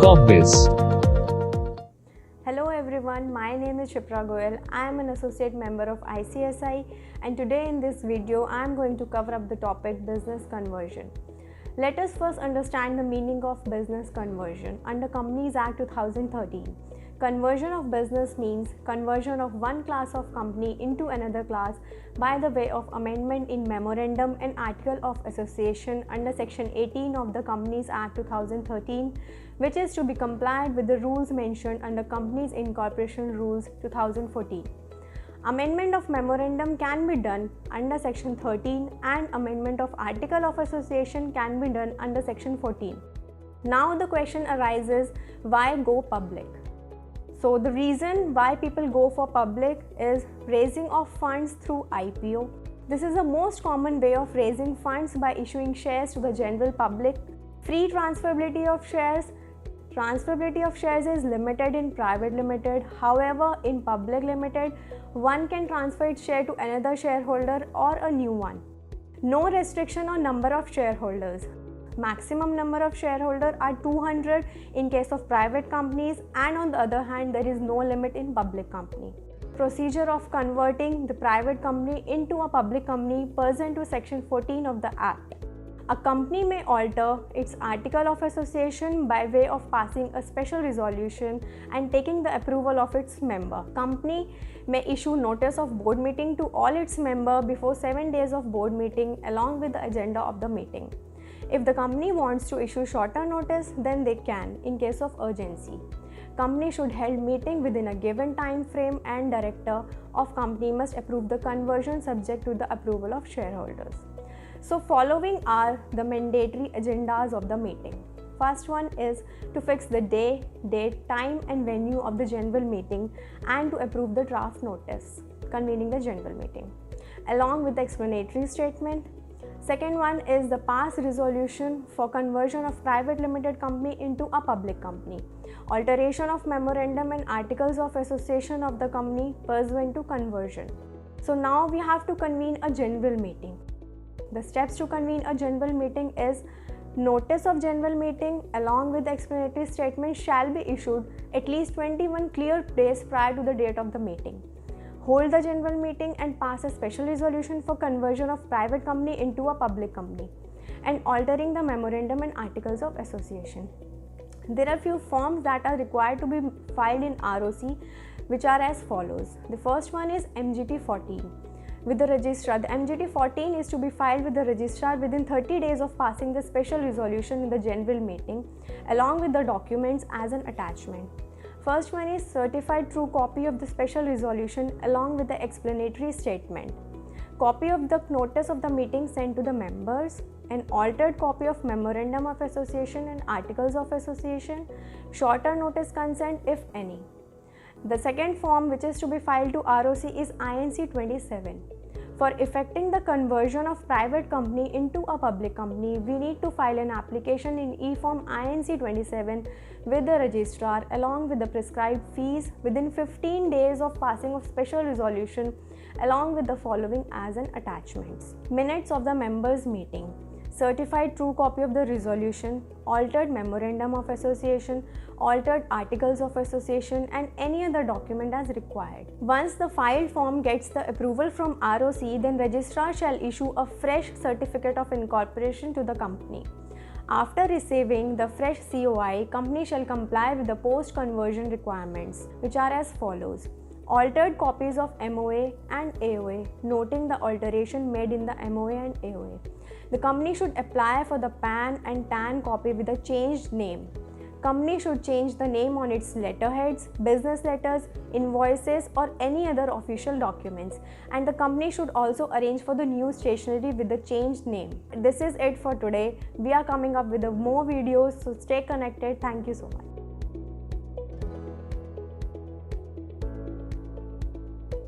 Top Biz. Hello everyone, my name is Shipra Goyal. I am an associate member of ICSI, and today in this video I am going to cover up the topic business conversion. Let us first understand the meaning of business conversion. Under Companies Act 2013, conversion of business means conversion of one class of company into another class by the way of amendment in memorandum and article of association under section 18 of the Companies Act 2013, which is to be complied with the rules mentioned under Companies Incorporation Rules 2014. Amendment of memorandum can be done under section 13 and amendment of article of association can be done under section 14. Now the question arises, why go public? So the reason why people go for public is raising of funds through IPO. This is the most common way of raising funds by issuing shares to the general public. Free transferability of shares. Transferability of shares is limited in private limited. However, in public limited, one can transfer its share to another shareholder or a new one. No restriction on number of shareholders. Maximum number of shareholders are 200 in case of private companies, and on the other hand, there is no limit in public company. Procedure of converting the private company into a public company pursuant to section 14 of the Act. A company may alter its article of association by way of passing a special resolution and taking the approval of its member. Company may issue notice of board meeting to all its members before 7 days of board meeting along with the agenda of the meeting. If the company wants to issue shorter notice, then they can in case of urgency. Company should hold meeting within a given time frame and director of company must approve the conversion subject to the approval of shareholders. So following are the mandatory agendas of the meeting. First one is to fix the day, date, time and venue of the general meeting and to approve the draft notice convening the general meeting along with the explanatory statement. Second one is the pass resolution for conversion of private limited company into a public company. Alteration of memorandum and articles of association of the company pursuant to conversion. So now we have to convene a general meeting. The steps to convene a general meeting is notice of general meeting along with the explanatory statement shall be issued at least 21 clear days prior to the date of the meeting. Hold the general meeting and pass a special resolution for conversion of private company into a public company and altering the memorandum and articles of association. There are few forms that are required to be filed in ROC, which are as follows. The first one is MGT 14. With the registrar, the MGT 14 is to be filed with the registrar within 30 days of passing the special resolution in the general meeting along with the documents as an attachment. First one is certified true copy of the special resolution along with the explanatory statement, copy of the notice of the meeting sent to the members, an altered copy of memorandum of association and articles of association, shorter notice consent if any. The second form which is to be filed to ROC is INC 27. For effecting the conversion of private company into a public company, we need to file an application in e-form INC 27 with the registrar along with the prescribed fees within 15 days of passing of special resolution along with the following as an attachments. Minutes of the members meeting, certified true copy of the resolution, altered memorandum of association, altered articles of association and any other document as required. Once the filed form gets the approval from ROC, then registrar shall issue a fresh certificate of incorporation to the company. After receiving the fresh COI, company shall comply with the post-conversion requirements, which are as follows. Altered copies of MOA and AOA, noting the alteration made in the MOA and AOA. The company should apply for the PAN and TAN copy with a changed name. Company should change the name on its letterheads, business letters, invoices or any other official documents, and the company should also arrange for the new stationery with the changed name. This is it for today. We are coming up with more videos, so stay connected. Thank you so much.